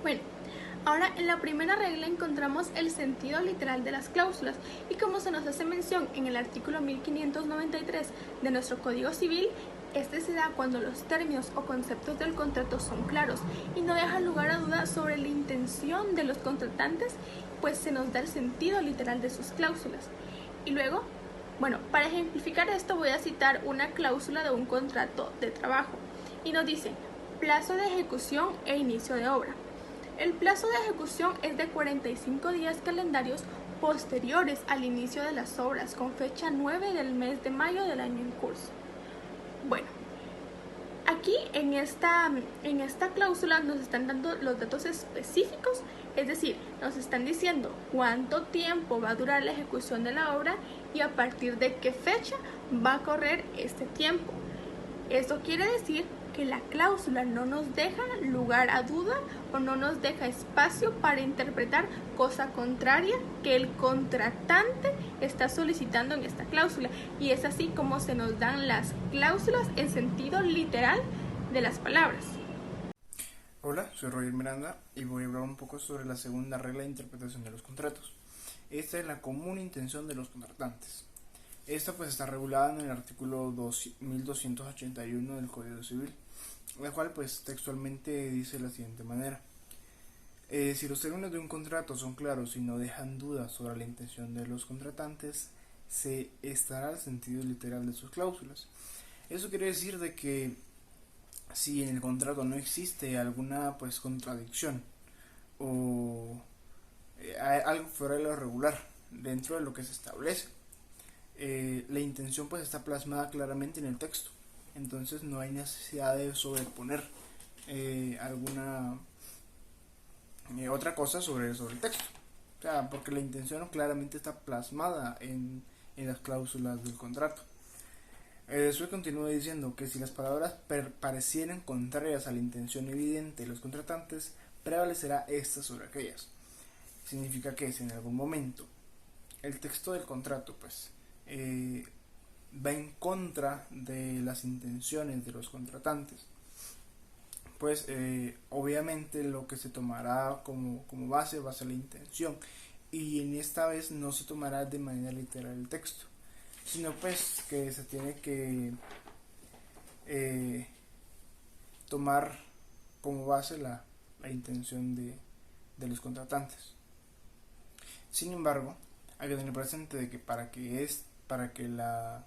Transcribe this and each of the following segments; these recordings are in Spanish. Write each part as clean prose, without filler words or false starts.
Bueno, ahora en la primera regla encontramos el sentido literal de las cláusulas y como se nos hace mención en el artículo 1593 de nuestro Código Civil, este se da cuando los términos o conceptos del contrato son claros y no dejan lugar a dudas sobre la intención de los contratantes, pues se nos da el sentido literal de sus cláusulas. Y luego, bueno, para ejemplificar esto voy a citar una cláusula de un contrato de trabajo y nos dice plazo de ejecución e inicio de obra. El plazo de ejecución es de 45 días calendarios posteriores al inicio de las obras, con fecha 9 del mes de mayo del año en curso. Bueno, aquí en esta cláusula nos están dando los datos específicos, es decir, nos están diciendo cuánto tiempo va a durar la ejecución de la obra y a partir de qué fecha va a correr este tiempo. Esto quiere decir que la cláusula no nos deja lugar a duda o no nos deja espacio para interpretar cosa contraria que el contratante está solicitando en esta cláusula. Y es así como se nos dan las cláusulas en sentido literal de las palabras. Hola, soy Roger Miranda y voy a hablar un poco sobre la segunda regla de interpretación de los contratos. Esta es la común intención de los contratantes. Esta pues está regulada en el artículo 1281 del Código Civil, la cual pues textualmente dice de la siguiente manera. Si los términos de un contrato son claros y no dejan dudas sobre la intención de los contratantes, se estará al sentido literal de sus cláusulas. Eso quiere decir de que si en el contrato no existe alguna pues contradicción o algo fuera de lo regular dentro de lo que se establece, la intención pues está plasmada claramente en el texto, entonces no hay necesidad de sobreponer alguna otra cosa sobre el texto, o sea, porque la intención claramente está plasmada en las cláusulas del contrato. Después continúa diciendo que si las palabras parecieran contrarias a la intención evidente de los contratantes, prevalecerá esta sobre aquellas. Significa que si en algún momento el texto del contrato pues va en contra de las intenciones de los contratantes, pues obviamente lo que se tomará como base va a ser la intención, y en esta vez no se tomará de manera literal el texto, sino pues que se tiene que tomar como base la intención de los contratantes. Sin embargo, hay que tener presente de que para que la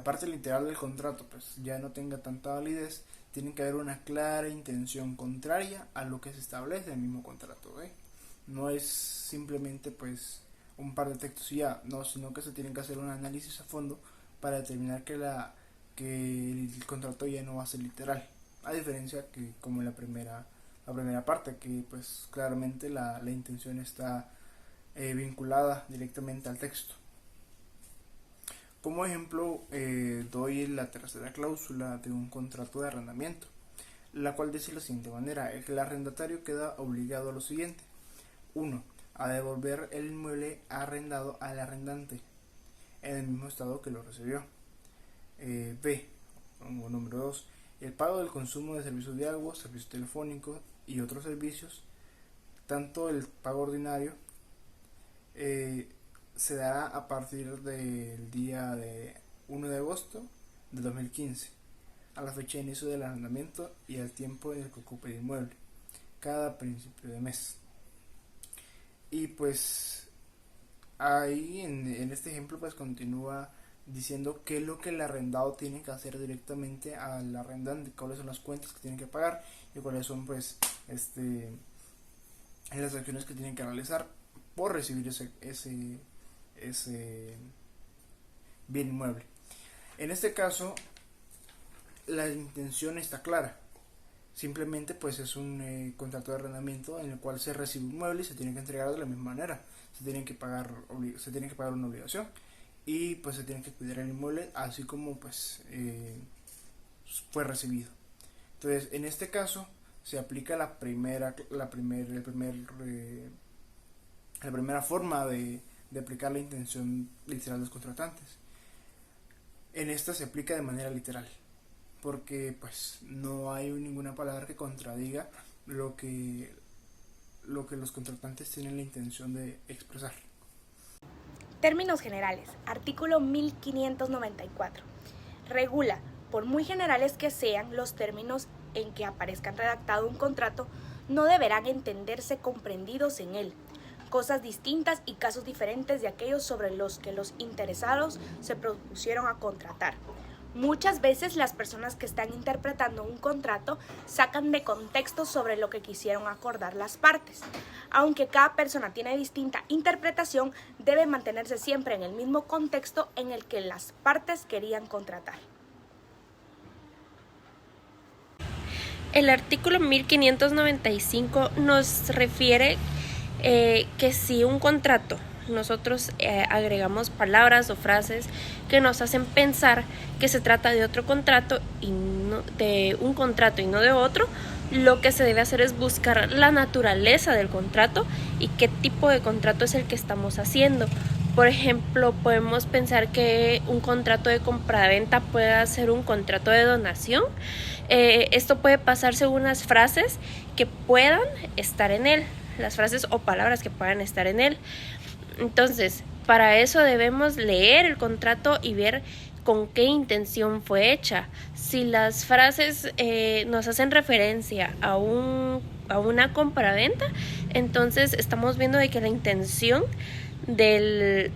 parte literal del contrato pues ya no tenga tanta validez, tiene que haber una clara intención contraria a lo que se establece en el mismo contrato, ¿eh? No es simplemente pues un par de textos y ya, no, sino que se tiene que hacer un análisis a fondo para determinar que el contrato ya no va a ser literal, a diferencia que como en la primera parte, que pues claramente la intención está vinculada directamente al texto. Como ejemplo, doy la tercera cláusula de un contrato de arrendamiento, la cual dice de la siguiente manera: el arrendatario queda obligado a lo siguiente. 1. A devolver el inmueble arrendado al arrendante en el mismo estado que lo recibió. B. Número 2. El pago del consumo de servicios de agua, servicios telefónicos y otros servicios, tanto el pago ordinario, se dará a partir del día de 1 de agosto de 2015, a la fecha de inicio del arrendamiento y al tiempo en el que ocupe el inmueble, cada principio de mes. Y pues ahí en este ejemplo pues continúa diciendo qué es lo que el arrendado tiene que hacer directamente al arrendante, cuáles son las cuentas que tiene que pagar y cuáles son pues las acciones que tienen que realizar por recibir ese bien inmueble. En este caso la intención está clara, simplemente pues es un contrato de arrendamiento en el cual se recibe un mueble y se tiene que entregar de la misma manera, se tiene que pagar una obligación y pues se tiene que cuidar el inmueble así como pues fue recibido. Entonces en este caso se aplica la primera forma de aplicar la intención literal de los contratantes. En esta se aplica de manera literal, porque pues no hay ninguna palabra que contradiga lo que lo que los contratantes tienen la intención de expresar. Términos generales. Artículo 1594. Regula, por muy generales que sean, los términos en que aparezcan redactado un contrato no deberán entenderse comprendidos en él. Cosas distintas y casos diferentes de aquellos sobre los que los interesados se propusieron a contratar. Muchas veces las personas que están interpretando un contrato sacan de contexto sobre lo que quisieron acordar las partes. Aunque cada persona tiene distinta interpretación, debe mantenerse siempre en el mismo contexto en el que las partes querían contratar. El artículo 1595 nos refiere que si un contrato nosotros agregamos palabras o frases que nos hacen pensar que se trata de otro contrato y no de un contrato y no de otro, lo que se debe hacer es buscar la naturaleza del contrato y qué tipo de contrato es el que estamos haciendo. Por ejemplo, podemos pensar que un contrato de compraventa pueda ser un contrato de donación. Esto puede pasar según las frases que puedan estar en él, las frases o palabras que puedan estar en él. Entonces, para eso debemos leer el contrato y ver con qué intención fue hecha. Si las frases nos hacen referencia a una compraventa, entonces estamos viendo de que la intención de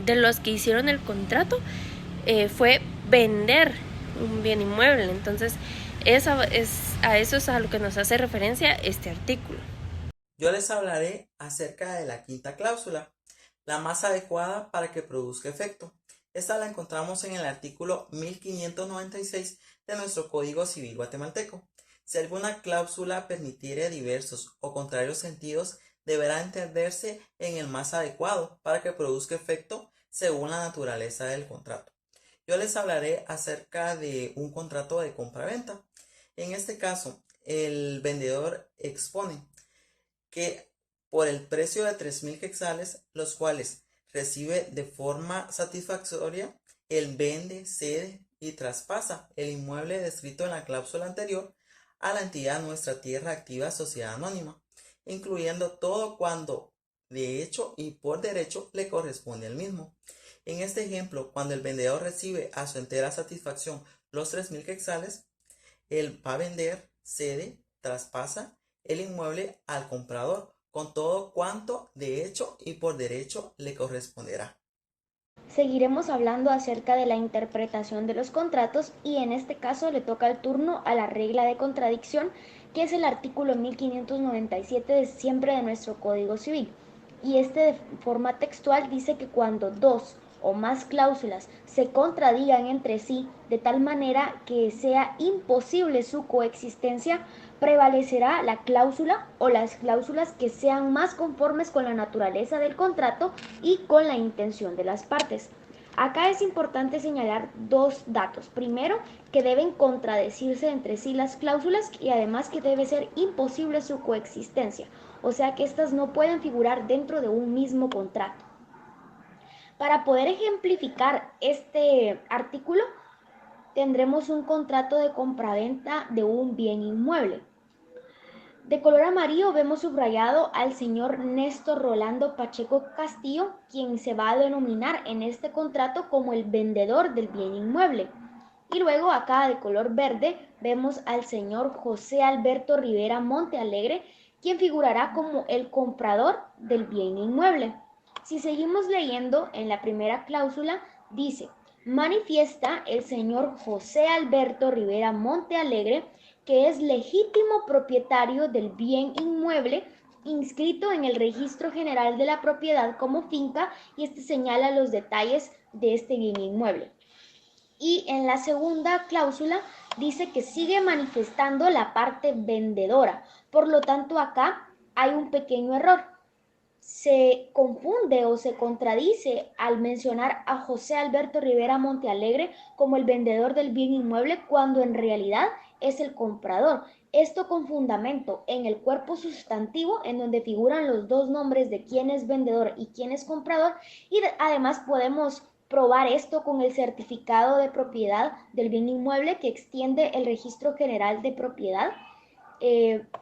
los que hicieron el contrato fue vender un bien inmueble. Entonces, a eso es a lo que nos hace referencia este artículo. Yo les hablaré acerca de la quinta cláusula, la más adecuada para que produzca efecto. Esta la encontramos en el artículo 1596 de nuestro Código Civil guatemalteco. Si alguna cláusula permitiere diversos o contrarios sentidos, deberá entenderse en el más adecuado para que produzca efecto según la naturaleza del contrato. Yo les hablaré acerca de un contrato de compraventa. En este caso, el vendedor expone que por el precio de 3,000 quetzales, los cuales recibe de forma satisfactoria, él vende, cede y traspasa el inmueble descrito en la cláusula anterior a la entidad Nuestra Tierra Activa Sociedad Anónima, incluyendo todo cuando de hecho y por derecho le corresponde al mismo. En este ejemplo, cuando el vendedor recibe a su entera satisfacción los 3,000 quetzales, él va a vender, cede, traspasa el inmueble al comprador con todo cuanto de hecho y por derecho le corresponderá. Seguiremos hablando acerca de la interpretación de los contratos y en este caso le toca el turno a la regla de contradicción, que es el artículo 1597 de siempre de nuestro Código Civil. Y de forma textual dice que cuando dos o más cláusulas se contradigan entre sí de tal manera que sea imposible su coexistencia, prevalecerá la cláusula o las cláusulas que sean más conformes con la naturaleza del contrato y con la intención de las partes. Acá es importante señalar dos datos. Primero, que deben contradecirse entre sí las cláusulas y además que debe ser imposible su coexistencia, o sea que éstas no pueden figurar dentro de un mismo contrato. Para poder ejemplificar este artículo, tendremos un contrato de compraventa de un bien inmueble. De color amarillo vemos subrayado al señor Néstor Rolando Pacheco Castillo, quien se va a denominar en este contrato como el vendedor del bien inmueble. Y luego acá de color verde vemos al señor José Alberto Rivera Montealegre, quien figurará como el comprador del bien inmueble. Si seguimos leyendo, en la primera cláusula dice: manifiesta el señor José Alberto Rivera Montealegre que es legítimo propietario del bien inmueble inscrito en el Registro General de la Propiedad como finca, y señala los detalles de este bien inmueble. Y en la segunda cláusula dice que sigue manifestando la parte vendedora. Por lo tanto, acá hay un pequeño error. Se confunde o se contradice al mencionar a José Alberto Rivera Montealegre como el vendedor del bien inmueble cuando en realidad es el comprador. Esto con fundamento en el cuerpo sustantivo, en donde figuran los dos nombres de quién es vendedor y quién es comprador, y además podemos probar esto con el certificado de propiedad del bien inmueble que extiende el Registro General de Propiedad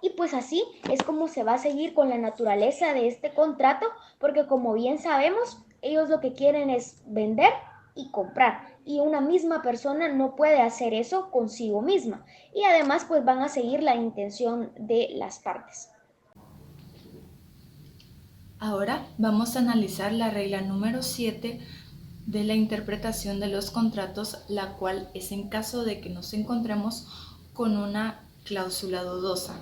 Y pues así es como se va a seguir con la naturaleza de este contrato, porque como bien sabemos, ellos lo que quieren es vender y comprar, y una misma persona no puede hacer eso consigo misma, y además pues van a seguir la intención de las partes. Ahora vamos a analizar la regla número 7 de la interpretación de los contratos, la cual es en caso de que nos encontremos con una cláusula dudosa.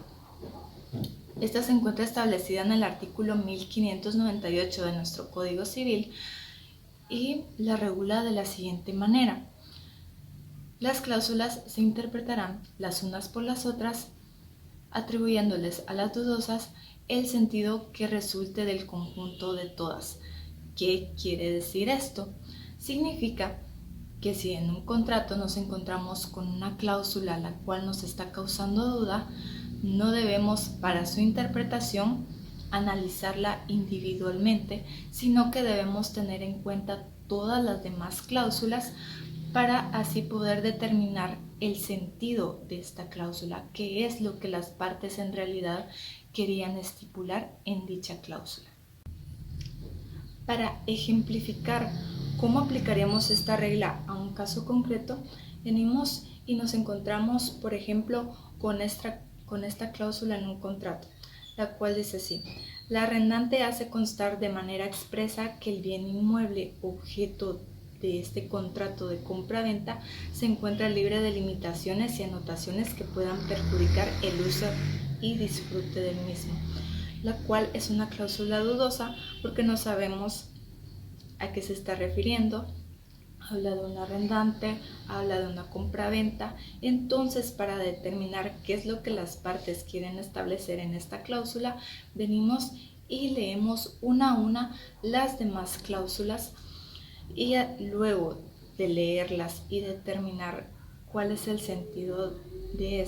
Esta se encuentra establecida en el artículo 1598 de nuestro Código Civil y la regula de la siguiente manera. Las cláusulas se interpretarán las unas por las otras, atribuyéndoles a las dudosas el sentido que resulte del conjunto de todas. ¿Qué quiere decir esto? Significa que si en un contrato nos encontramos con una cláusula la cual nos está causando duda, no debemos para su interpretación analizarla individualmente, sino que debemos tener en cuenta todas las demás cláusulas para así poder determinar el sentido de esta cláusula, qué es lo que las partes en realidad querían estipular en dicha cláusula. Para ejemplificar cómo aplicaríamos esta regla a un caso concreto, venimos y nos encontramos, por ejemplo, con esta cláusula en un contrato, la cual dice así: la arrendante hace constar de manera expresa que el bien inmueble objeto de este contrato de compra-venta se encuentra libre de limitaciones y anotaciones que puedan perjudicar el uso y disfrute del mismo, la cual es una cláusula dudosa porque no sabemos a qué se está refiriendo. Habla de un arrendante, habla de una compra-venta. Entonces, para determinar qué es lo que las partes quieren establecer en esta cláusula, venimos y leemos una a una las demás cláusulas, y luego de leerlas y determinar cuál es el sentido de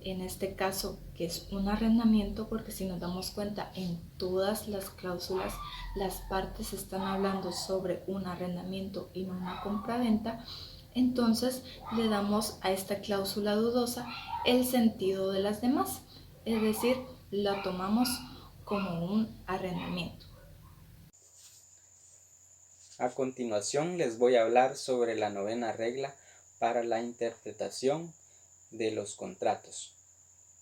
en este caso que es un arrendamiento, porque si nos damos cuenta en todas las cláusulas las partes están hablando sobre un arrendamiento y no una compraventa, entonces le damos a esta cláusula dudosa el sentido de las demás, es decir, la tomamos como un arrendamiento. A continuación les voy a hablar sobre la novena regla para la interpretación de los contratos.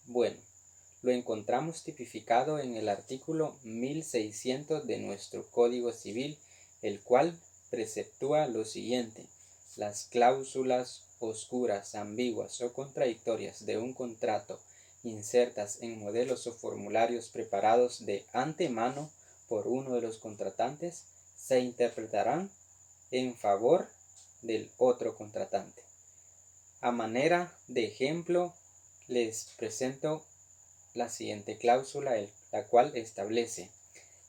Bueno, lo encontramos tipificado en el artículo 1600 de nuestro Código Civil, el cual preceptúa lo siguiente: las cláusulas oscuras, ambiguas o contradictorias de un contrato insertas en modelos o formularios preparados de antemano por uno de los contratantes se interpretarán en favor del otro contratante. A manera de ejemplo, les presento la siguiente cláusula, la cual establece: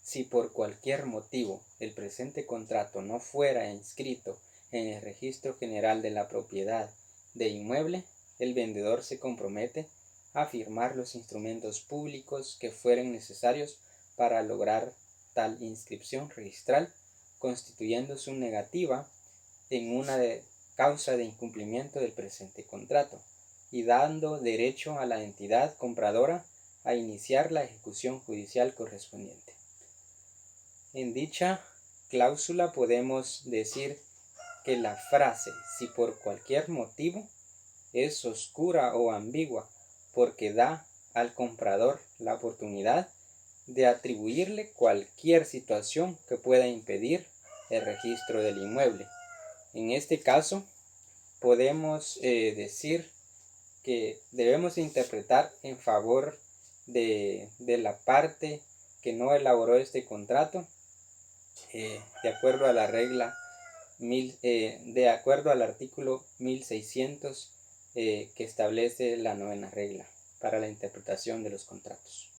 si por cualquier motivo el presente contrato no fuera inscrito en el Registro General de la Propiedad de Inmueble, el vendedor se compromete a firmar los instrumentos públicos que fueren necesarios para lograr tal inscripción registral, constituyendo su negativa en una causa de incumplimiento del presente contrato y dando derecho a la entidad compradora a iniciar la ejecución judicial correspondiente. En dicha cláusula podemos decir que la frase "si por cualquier motivo" es oscura o ambigua porque da al comprador la oportunidad de atribuirle cualquier situación que pueda impedir el registro del inmueble. En este caso, podemos decir que debemos interpretar en favor de la parte que no elaboró este contrato, de acuerdo a la regla, de acuerdo al artículo 1600 que establece la novena regla para la interpretación de los contratos.